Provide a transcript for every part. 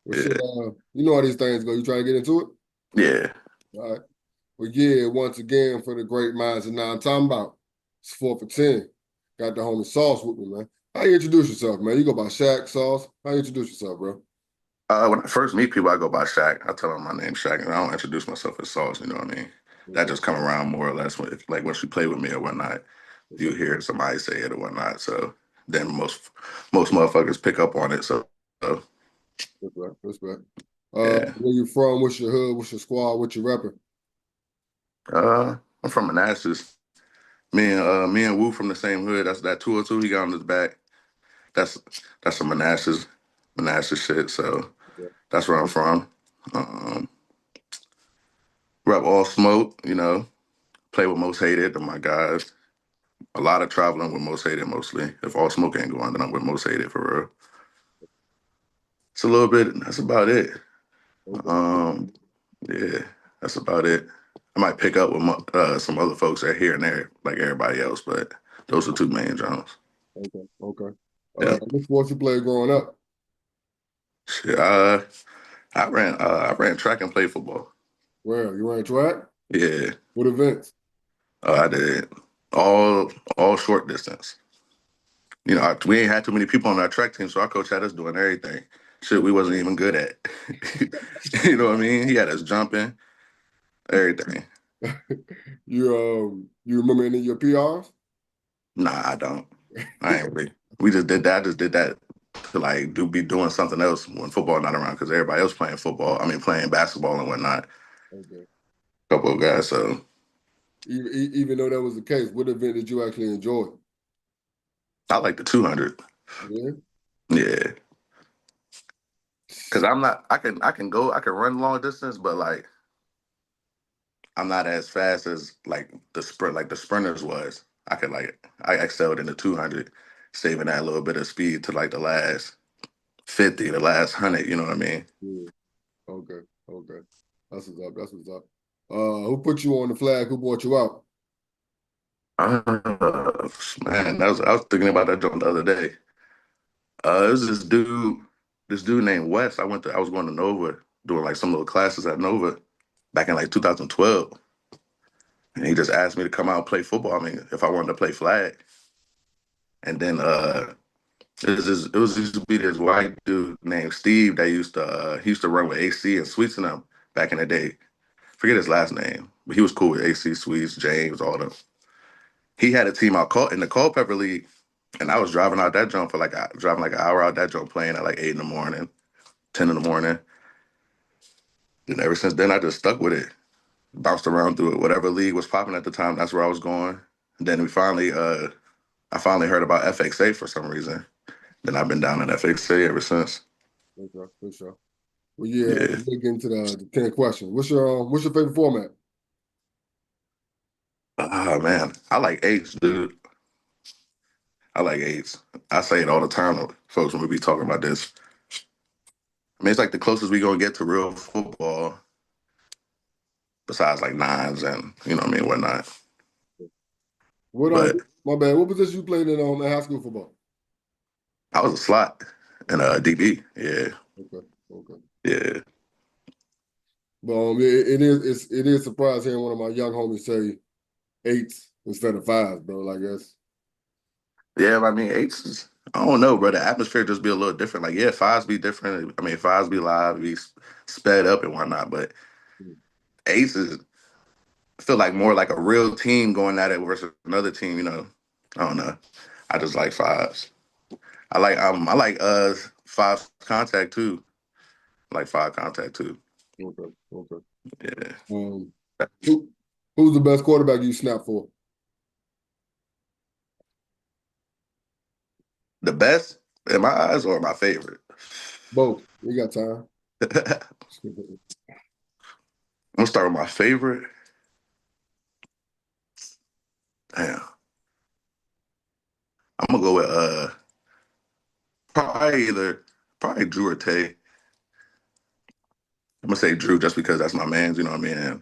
Well, shit, Yeah. you know how these things go. You trying to get into it? Yeah. All right. Well, yeah, once again for the great minds, and now I'm talking about it's 4 for 10. Got the homie Sauce with me, man. How you introduce yourself, man? You go by Shaq Sauce. How you introduce yourself, bro? When I first meet people, I go by Shaq. I tell them my name's Shaq, and I don't introduce myself as Sauce. You know what I mean? That Okay. just come around more or less when, like once you play with me or whatnot, you Okay. hear somebody say it or whatnot. So then most motherfuckers pick up on it. So Respect. Respect. yeah. Where you from? What's your hood? What's your squad? What's your rapper? I'm from Manassas. Me and Wu from the same hood. That's that 202 he got on his back. That's that's some Manassas shit. So Okay. that's where I'm from. Um, Rep all smoke. Play with Most Hated. They're my guys. A lot of traveling with Most Hated mostly. If all smoke ain't going, then I'm with Most Hated for real. It's a little bit. That's about it. Okay. Um, yeah, that's about it. I might pick up with some other folks that are here and there, like everybody else, but those are two main genres. Okay. Okay. Yeah. What sports you played growing up? Shit, I ran track and play football. Well, you ran track? Yeah. What events? I did all short distance. We ain't had too many people on our track team, so our coach had us doing everything. Shit, we wasn't even good at. You know what I mean? He had us jumping, everything. You remember any of your PRs? Nah, I don't. I ain't really. We just did that. I just did that to like be doing something else when football not around because everybody else playing football. I mean, playing basketball and whatnot. Okay. Couple of guys. So Even though that was the case, what event did you actually enjoy? I like the 200. Yeah. Yeah, because I'm not. I can go. I can run long distance, but like I'm not as fast as like the sprinters was. I excelled in the 200, saving that little bit of speed to like the last 50, the last 100. You know what I mean? Yeah. Okay. Okay. That's what's up. That's what's up. Who put you on the flag? Who brought you out? Uh, man, I was thinking about that joint the other day. It was this dude named Wes. I was going to Nova doing like some little classes at Nova back in like 2012, and he just asked me to come out and play football. I mean, if I wanted to play flag, and then it was used to be this white dude named Steve that he used to run with AC and Sweets and them back in the day. Forget his last name, but he was cool with AC, Sweets, James, all them. He had a team out in the Culpeper League, and I was driving out that jump for driving like an hour out that jump playing at like 8 in the morning, 10 in the morning. And ever since then, I just stuck with it, bounced around through it. Whatever league was popping at the time, that's where I was going. And then I finally heard about FXA for some reason. Then I've been down in FXA ever since. For sure. For sure. Well, yeah. Yeah. We get into the 10 question. What's your favorite format? Ah man, I like eights, dude. I like eights. I say it all the time to folks when we be talking about this. I mean, it's like the closest we gonna get to real football, besides like nines and what I mean, whatnot. What But my bad. What position you played in high school football? I was a slot and a DB. Yeah, Okay. Okay. yeah, But it is surprising hearing one of my young homies say eights instead of fives, bro. Like that's yeah. I mean, eights is. I don't know, bro. The atmosphere just be a little different. Like, yeah, fives be different. I mean, fives be live, be sped up and whatnot. But eights is feel like more like a real team going at it versus another team. I don't know. I just like fives. I like five contact too. I like five contact too. okay. Okay. Yeah. Um, who who's the best quarterback you snap for? The best in my eyes or my favorite? Both. We got time. I'm gonna start with my favorite. Damn. I'm gonna go with probably Drew or Tay. I'm gonna say Drew just because that's my man's, you know what I mean? And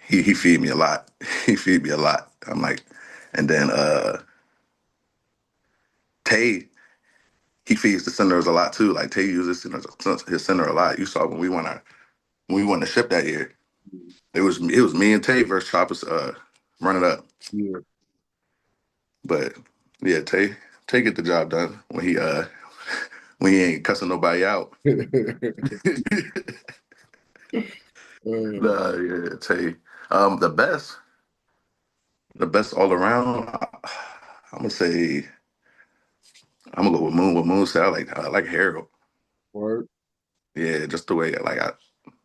he feed me a lot. He feed me a lot. And then Tay, he feeds the centers a lot too. Like Tay uses his center a lot. You saw when we won the ship that year. It was me and Tay versus Choppers running up. Yeah. But yeah, Tay get the job done when he ain't cussing nobody out. Uh, Nah, yeah, Tay. The best all around. I'm gonna say I'm gonna go with Moon. What Moon said, I like Harold. word. Yeah, just the way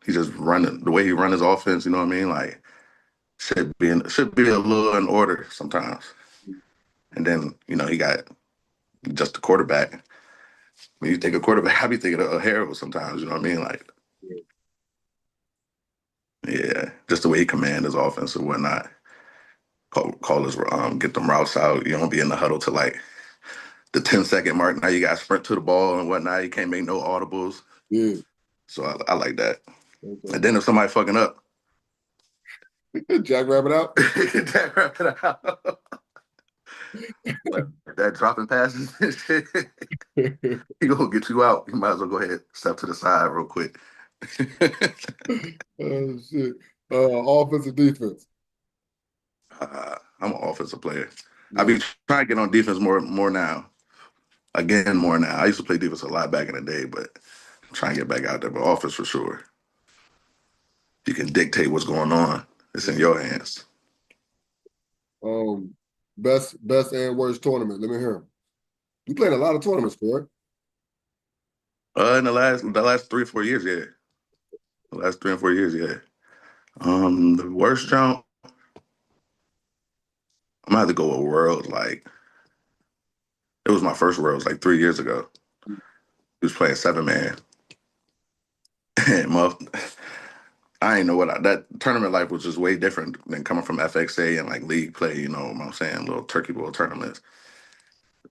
he just running the way he run his offense. You know what I mean? Like should be a little in order sometimes. And then he got just the quarterback. When you think of quarterback, I be thinking of Harold sometimes. You know what I mean? Like yeah, just the way he command his offense and whatnot. Call his get them routes out. You don't be in the huddle to like the 10-second mark. Now you got to sprint to the ball and whatnot. You can't make no audibles. Yeah. So I like that. Okay. And then if somebody fucking up, Jack Rabbit out. that wrap it out. Like that dropping passes and shit, he gonna get you out. You might as well go ahead step to the side real quick. Oh shit. Offensive defense. I'm an offensive player. I Yeah. be trying to get on defense more now. Again, more now. I used to play defense a lot back in the day, but I'm trying to get back out there. But offense for sure. You can dictate what's going on. It's in your hands. Um, best and worst tournament. Let me hear 'em. You played a lot of tournaments, correct? In the last 3 or 4 years, yeah. The last 3 or 4 years, yeah. The worst jump, I'm gonna have to go with Worlds. Like it was my first Worlds like 3 years ago. He was playing 7-man. And I ain't know that tournament life was just way different than coming from FXA and like league play. You know what I'm saying? Little turkey bowl tournaments.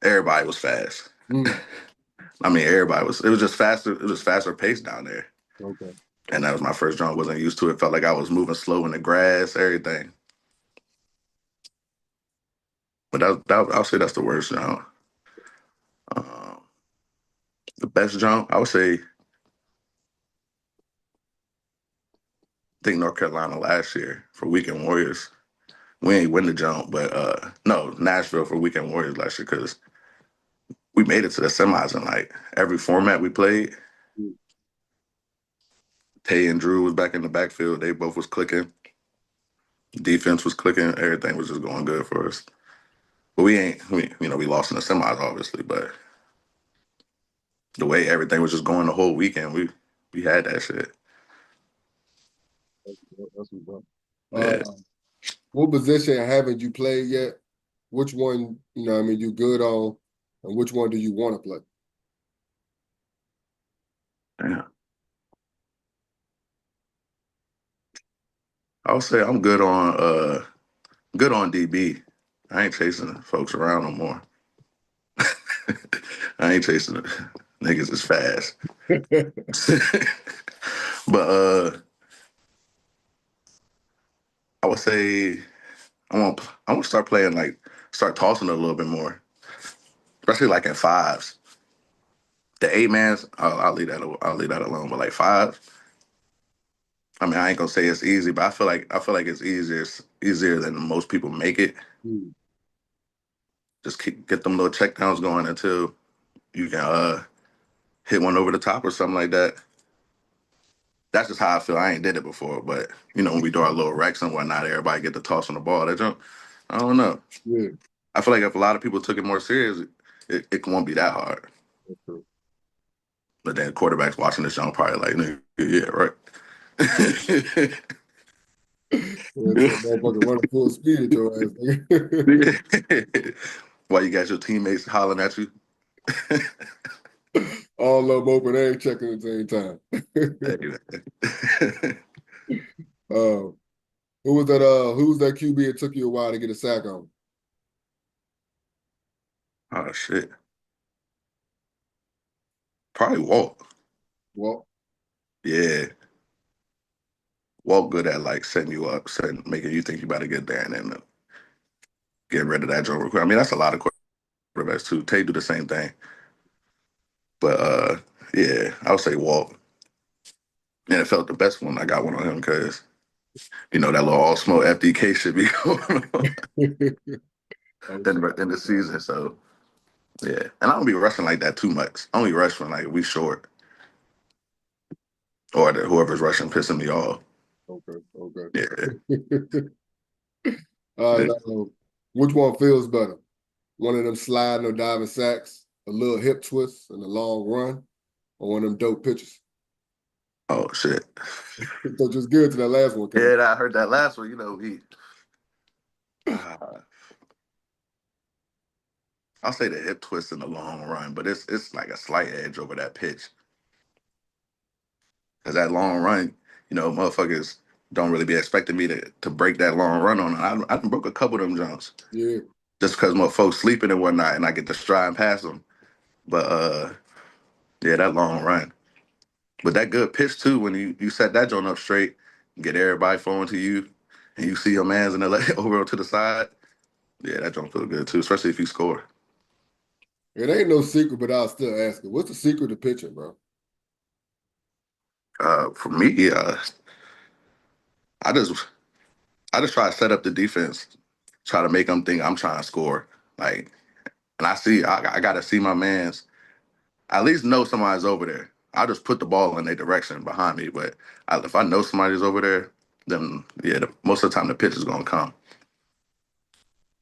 Everybody was fast. Mm, I mean, everybody was. It was just faster. It was faster paced down there. okay. And that was my first jump. Wasn't used to it. Felt like I was moving slow in the grass, everything. But I'll say that's the worst jump. Um, the best jump, I would say, I think North Carolina last year for Weekend Warriors. We ain't win the jump, but no, Nashville for Weekend Warriors last year because we made it to the semis in like every format we played. Mm, Tay and Drew was back in the backfield. They both was clicking. Defense was clicking. Everything was just going good for us. But we lost in the semis, obviously. But the way everything was just going the whole weekend, we had that shit. that's what's up. Yeah. What position haven't you played yet? Which one, I mean, you good on, and which one do you want to play? Yeah. I would say I'm good on DB. I ain't chasing folks around no more. I ain't chasing it. Niggas is fast. But I would say I want to start tossing it a little bit more, especially like in fives. The 8-mans, I'll leave that alone. But like five, I mean, I ain't gonna say it's easy, but I feel like it's easier than most people make it. Mm, Just get them little checkdowns going until you can hit one over the top or something like that. That's just how I feel. I ain't did it before, but when we do our little recs and whatnot, everybody get to toss on the ball. That jump, I don't know. yeah, I feel like if a lot of people took it more serious, it won't be that hard. that's true. But then quarterbacks watching this jump probably like, "Nigga, yeah, right." Yeah, that motherfucker running full speed at your ass, nigga. Why you got your teammates hollering at you? All of them open and checking at the same time. uh, who was that QB it took you a while to get a sack on? Oh shit. Probably Walt. Well, Yeah. Walt good at like setting you up, making you think you about to get there and then get rid of that joke real quick. I mean, that's a lot of quarterbacks too. Tay do the same thing. But yeah, I would say Walt. And it felt the best when I got one on him because that little all smoke FDK should be going on Oh, in the season. So yeah, and I don't be rushing like that too much. I only rush when like we short or whoever's rushing pissing me off. okay, okay. Yeah. All right, Yeah. now, which one feels better? One of them sliding or diving sacks, a little hip twist, and a long run, or one of them dope pitches? Oh shit. So just good to that last one, Kevin. Yeah, I heard that last one. He. Uh, I'll say the hip twist in the long run, but it's like a slight edge over that pitch. Because that long run, motherfuckers don't really be expecting me to break that long run on it. I done broke a couple of them jumps Yeah, just because motherfolks sleeping and whatnot, and I get to stride past them. But yeah, that long run. But that good pitch too, when you set that joint up straight, get everybody flowing to you, and you see your man's in the over to the side. Yeah, that joint feel good too, especially if you score. it ain't no secret, but I'll still ask it. What's the secret to pitching, bro? For me, I just I just try to set up the defense, try to make them think I'm trying to score. Like, and I got to see my man's. I at least know somebody's over there. I'll just put the ball in their direction behind me. But if I know somebody's over there, then yeah, most of the time the pitch is gonna come.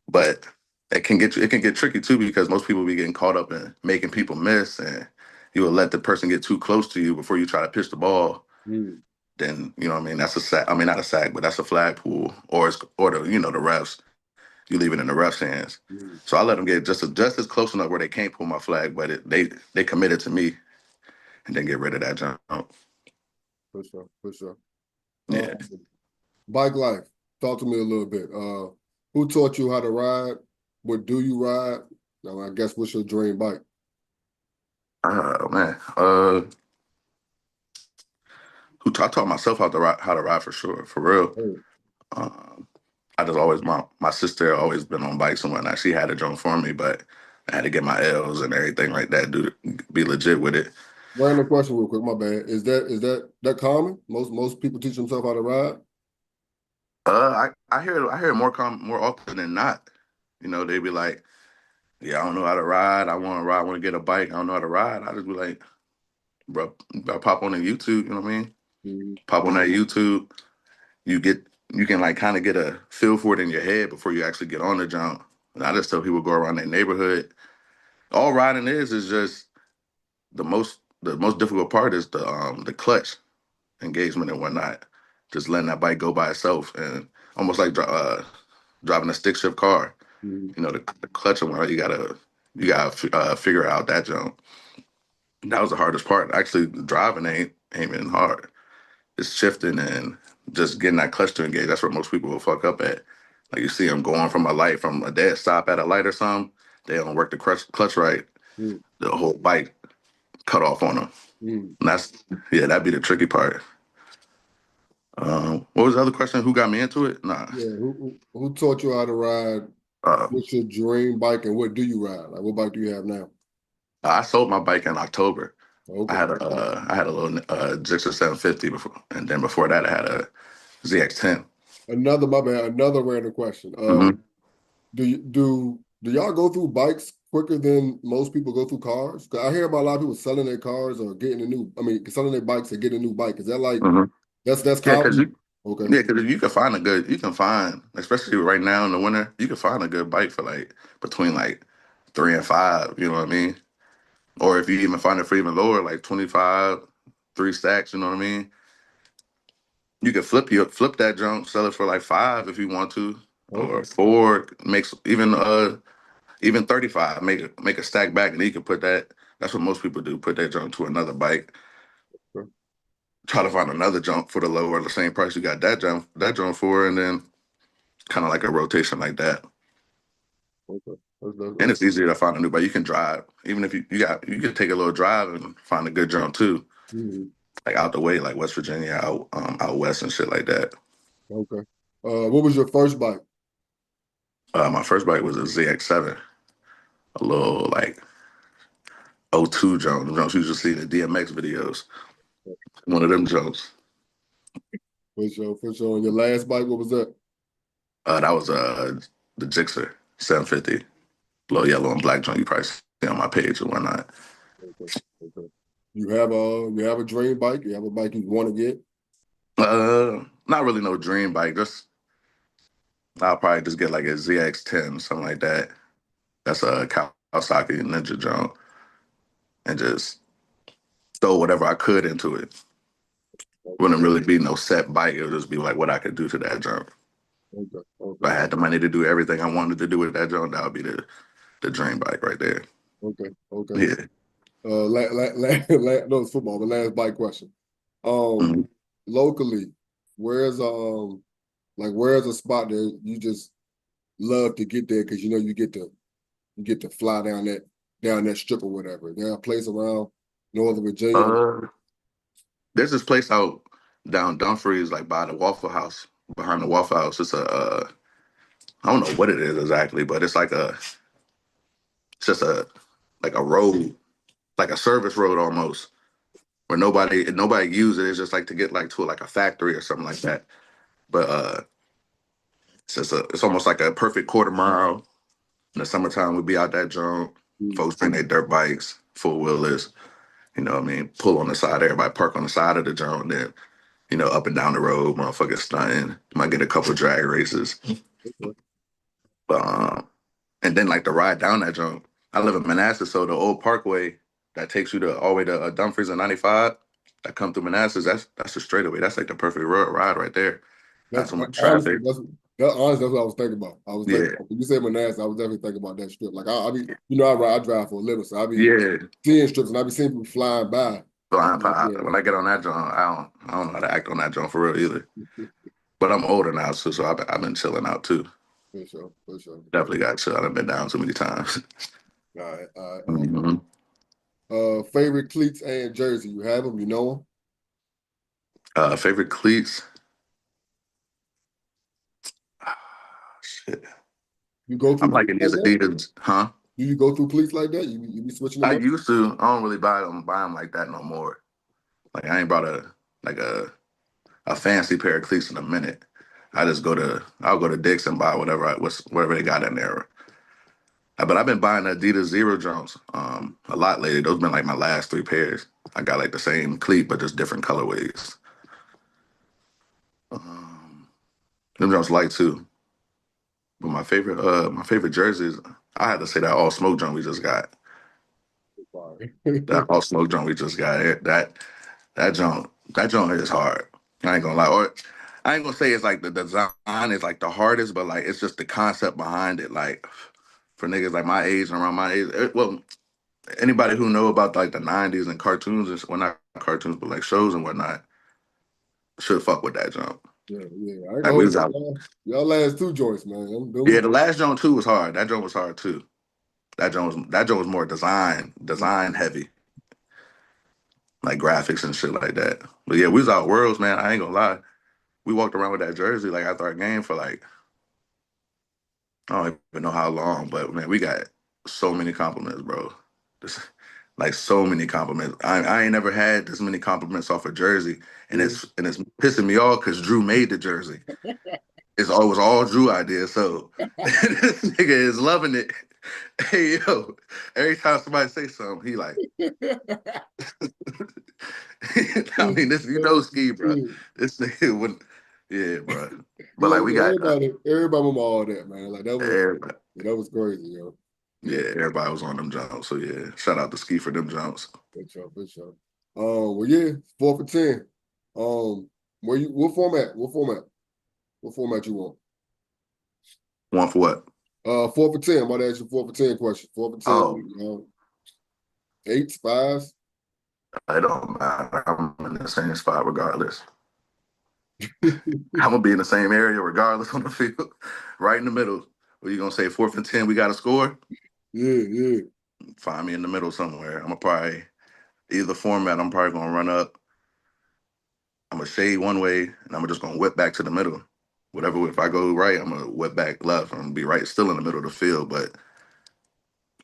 But it can get tricky too because most people be getting caught up in making people miss, and you will let the person get too close to you before you try to pitch the ball. Mm, Then what I mean that's a sack. I mean not a sack, but that's a flag pull, or the refs. You leave it in the refs' hands. mm, So I let them get just as close enough where they can't pull my flag, but they committed to me and then get rid of that jump. for sure, for sure. Uh, Yeah. bike life. Talk to me a little bit. Who taught you how to ride? What do you ride? Now, I guess what's your dream bike? Oh man. I taught myself how to ride for sure, for real. Hey, Um, I just always my sister always been on bikes and whatnot. She had a jump for me, but I had to get my L's and everything like that. Be legit with it. random question, real quick. My bad. Is that common? Most people teach themselves how to ride. I hear it more often than not. They be like, "Yeah, I don't know how to ride. I want to ride. I want to get a bike. I don't know how to ride." I just be like, "Bro, I pop on the YouTube. You know what I mean? Mm-hmm. Pop on that YouTube. You get you can like kind of get a feel for it in your head before you actually get on the jump." And I just tell people go around their neighborhood. All riding is just the most difficult part is the clutch engagement and whatnot. Just letting that bike go by itself and almost like driving a stick shift car. Mm-hmm. The clutch and whatnot. You gotta figure out that jump. That was the hardest part. Actually, driving ain't been hard. It's shifting and just getting that clutch to engage. That's where most people will fuck up at. Like you see them going from a dead stop at a light or something. They don't work the clutch right. The whole bike cut off on them. Mm-hmm. And that'd be the tricky part. What was the other question? Who got me into it? Nah. Yeah. Who taught you how to ride? Uh, What's your dream bike and what do you ride? Like what bike do you have now? I sold my bike in October. Okay. I had a little Gixxer 750 before, and then before that I had a ZX10. My bad, another random question. Hmm. Do y'all go through bikes quicker than most people go through cars? 'Cause I hear about a lot of people selling their cars or selling their bikes and getting a new bike. Is that like Hmm. that's Yeah, because common? Okay. you can find, especially right now in the winter, you can find a good bike for like between like 3 and 5. You know what I mean? Or if you even find it for even lower, like 25, 3 stacks. You know what I mean? You can flip that junk, sell it for like 5 if you want to, or Okay. 4 makes even 35. Make a stack back, and then you can put that. That's what most people do. Put that junk to another bike. Okay. Try to find another junk for the lower, the same price you got that junk for, and then kind of like a rotation like that. Okay. And it's easier to find a new bike. You can drive, even if you can take a little drive and find a good junk too, Mhm. like out the way, like West Virginia, out west and shit like that. Okay. What was your first bike? My first bike was a ZX7, a little like O2 Jones. Them Jones you just see the DMX videos. One of them Jones. For sure, for sure. And your last bike, what was that? That was the Gixxer 750, little yellow and black joint. You probably see on my page or whatnot. Okay, okay. You have a dream bike? You have a bike you want to get? Not really no dream bike. Just I'll probably just get like a ZX10, something like that. That's a Kawasaki Ninja jump, and just throw whatever I could into it. Okay, Wouldn't really be no set bike. It would just be like what I could do to that jump. okay, If I okay, had the money to do everything I wanted to do with that jump, that would be the dream bike right there. okay, okay. Yeah. No, it's football. The last bike question. Um, Mhm. locally, where's where's a spot that you just love to get there because you know you get to fly down that strip or whatever. There a place around Northern Virginia. Uh, there's this place out down Dumfries, like by the Waffle House, behind the Waffle House. It's I don't know what it is exactly, but it's just like a road, like a service road almost, where nobody uses it. It's just like to get like to like a factory or something like that. But it's almost like a perfect quarter mile. In the summertime, we'd be out that jump. Mm, Folks bring their dirt bikes, four wheelers. You know what I mean? Pull on the side. Everybody park on the side of the jump. Then up and down the road, motherfuckers stunting. Might get a couple drag races. okay. But and then like the ride down that jump. I live in Manassas, so the old parkway that takes you to all the way to Dumfries and 95 that come through Manassas, that's the straightaway. That's like the perfect road ride right there. Not so much Honestly, traffic. that's what I was thinking about. I was thinking Yeah, when you said Manassas, I was definitely thinking about that strip. Like I be, I drive for a living, so I be yeah. seeing strips and I be seeing people flying by. I'm Blind like, pot. When I get on that joint, I don't know how to act on that joint for real either. But I'm older now too, so I've been chilling out too. for sure, for sure. Definitely got chill. I've been down too many times. All right, all right, all right. hmm Favorite cleats and jersey. You have them, you know them. Favorite cleats. Ah, shit. You go through I'm cleats liking like these that? Adidas, huh? Do you go through cleats like that? You be switching I them up? used to. I don't really buy them like that no more. Like I ain't brought like a fancy pair of cleats in a minute. I'll go to Dick's and buy whatever they got in there. But I've been buying Adidas Zero jumps a lot lately. Those been like my last three pairs. I got like the same cleat but just different colorways. Um, them jumps light too. But my favorite jerseys, I had to say that all smoke jump we just got. That all smoke jump we just got. That jump is hard. I ain't gonna lie. Or I ain't gonna say it's like the design is like the hardest, but like it's just the concept behind it. Like for niggas like my age and around my age, well, anybody who know about like the '90s and cartoons and well, not cartoons, but like shows and whatnot, should fuck with that jump. Yeah, yeah. I ain't Like gonna we hold was you. out. Y'all last two joints, man. Yeah, the last jump too was hard. That jump was hard too. That jump was more design heavy, like graphics and shit like that. But yeah, we was out worlds, man. I ain't gonna lie. We walked around with that jersey like after our game for like I don't even know how long, but man, we got so many compliments, bro. Just, like so many compliments. I ain't never had this many compliments off a jersey, and Mhm. it's pissing me off because Drew made the jersey. It was all Drew idea, so this nigga is loving it. Hey yo, every time somebody say something, he like, I mean, this ski, bro. This nigga wouldn't, yeah, bro. But Yeah, like we got everybody with all that, man. Like everybody. that was crazy, yo. Yeah, everybody was on them jumps. So yeah, shout out to Ski for them jumps. For sure, for sure. Well, yeah, 4 for 10. What format? What format? What format you want? One for what? 4 for 10. I'm about to ask you 4 for 10 question. 4 for 10. Oh, Eights, fives. it don't matter. I'm in the same spot regardless. I'm gonna be in the same area regardless on the field, right in the middle. What you gonna say? 4 for 10. We got to score. Yeah, yeah. Find me in the middle somewhere. I'm gonna probably either format. I'm probably gonna run up. I'm gonna shade one way, and I'm just gonna whip back to the middle. Whatever. If I go right, I'm gonna whip back left. I'm gonna be right, still in the middle of the field, but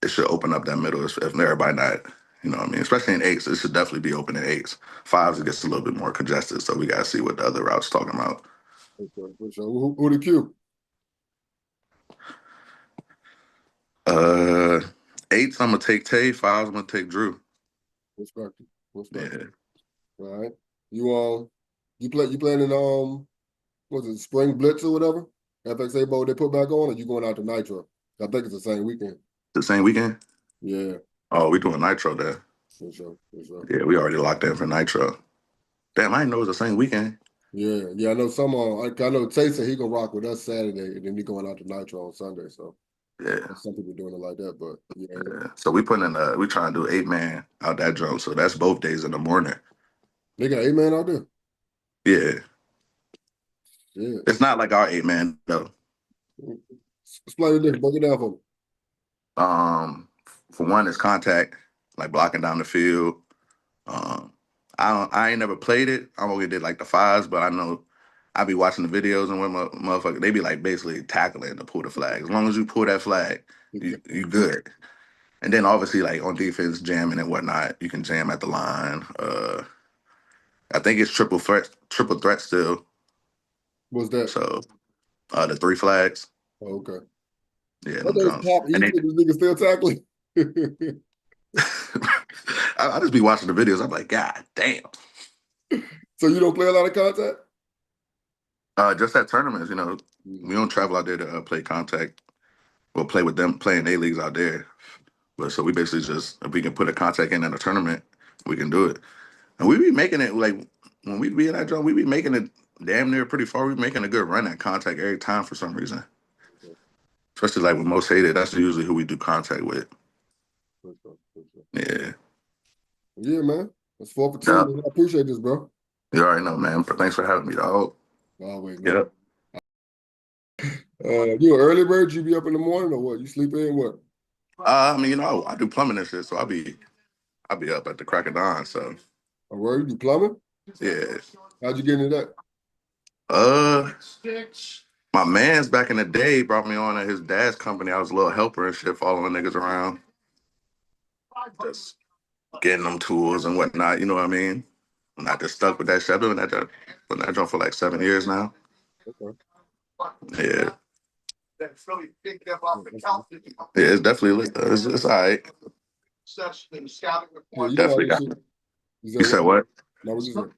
it should open up that middle if everybody not You know what I mean? Especially in eights, it should definitely be open in eights. Fives, it gets a little bit more congested, so we gotta see what the other route's talking about. For sure. Who the Q? Uh, eights, I'm gonna take Tay. Fives, I'm gonna take Drew. Respect. Respect. Yeah, All right. You playing in what's it, Spring Blitz or whatever? FXA Bowl they put back on, or you going out to Nitro? I think it's the same weekend. the same weekend. Yeah, Oh, we doing Nitro there. for sure, for sure. Yeah, we already locked in for Nitro. Damn, I didn't know it was the same weekend. Yeah, yeah. I know I know Tate said he gonna rock with us Saturday, and then he going out to Nitro on Sunday. So Yeah. some people doing it like that, but yeah, Yeah. So we putting in we trying to do 8-man out that jump. So that's both days in the morning. they got 8 man out there. Yeah. Yeah, It's not like our 8-man though. explain this, break it down for me. For one, it's contact, like blocking down the field. Um, I ain't never played it. I only did like the fives, but I know I be watching the videos and when motherfucker they be like basically tackling to pull the flag. As long as you pull that flag, you good. And then obviously like on defense, jamming and whatnot, you can jam at the line. I think it's triple threat still. What's that? So the three flags, Oh, okay. yeah, I them thought it's jumps. pop And easy. they, This nigga still tackling. I just be watching the videos. I'm like, God damn. So you don't play a lot of contact? Just at tournaments, we don't travel out there to play contact. We'll play with them, playing their leagues out there. But so we basically just, if we can put a contact in at a tournament, we can do it. And we be making it like when we be in that joint, we be making it damn near pretty far. We making a good run at contact every time for some reason. Especially like with most hated, that's usually who we do contact with. For sure, for sure. Yeah. Yeah, man. That's 4 for 2, Yeah. man. I appreciate this, bro. You already know, man. Thanks for having me, dog. Always, man. Yep. You an early bird? You be up in the morning or what? You sleep in what? I mean, I do plumbing and shit, so I'll be up at the crack of dawn. So A word? You do plumbing? yeah. How'd you get into that? Uh, my man's back in the day brought me on at his dad's company. I was a little helper and shit, following niggas around, just getting them tools and whatnot. You know what I mean? And I just stuck with that shit. I've been with that joint for like 7 years now. Okay. Yeah, Yeah, yeah, it's definitely lit. It's all right. you know how Definitely this got. shit. You said You said what? what? No, what you said?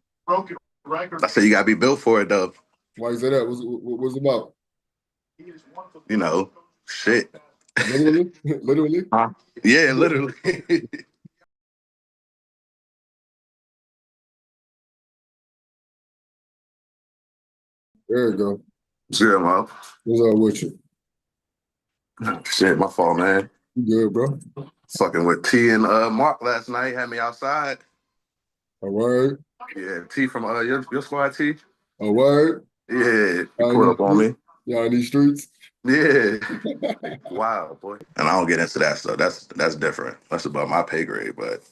I said you gotta be built for it though. Why you say that? What's it about? Shit. Literally? Literally? Huh? Yeah, literally. There you go. Shit, man. What's up with you? Shit, my fault, man. You good, bro? Fucking with T and Mark last night had me outside. A word? Yeah, T from your squad, T. A word? Yeah, he Y'all in pulled these up on streets? me. Y'all in these streets? Yeah, wow, boy. And I don't get into that stuff. That's different. That's above my pay grade. But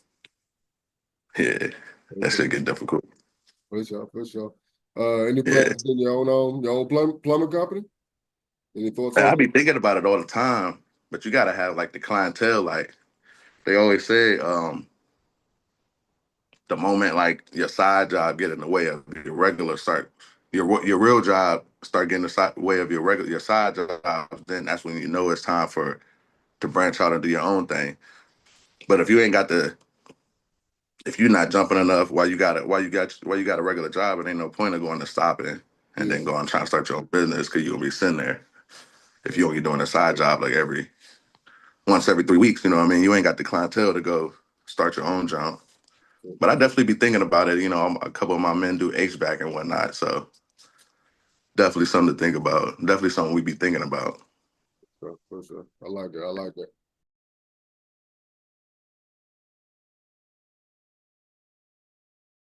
yeah, that shit get difficult. For sure, for sure. Any plans Yeah, to get your own plumbing company? Any thoughts and on I that? be thinking about it all the time. But you gotta have like the clientele. Like they always say, the moment like your side job get in the way of your regular start, your real job start getting in the way of your side job, then that's when you know it's time to branch out and do your own thing. But if you ain't got the if you're not jumping enough while you got a regular job, it ain't no point of going to stop it and Yeah, then going trying to start your own business because you're gonna be sitting there if you only doing a side job like once every 3 weeks. You know what I mean? You ain't got the clientele to go start your own job. But I definitely be thinking about it. A couple of my men do HVAC and whatnot, so definitely something to think about. Definitely something we be thinking about. for sure. I like that. I like that.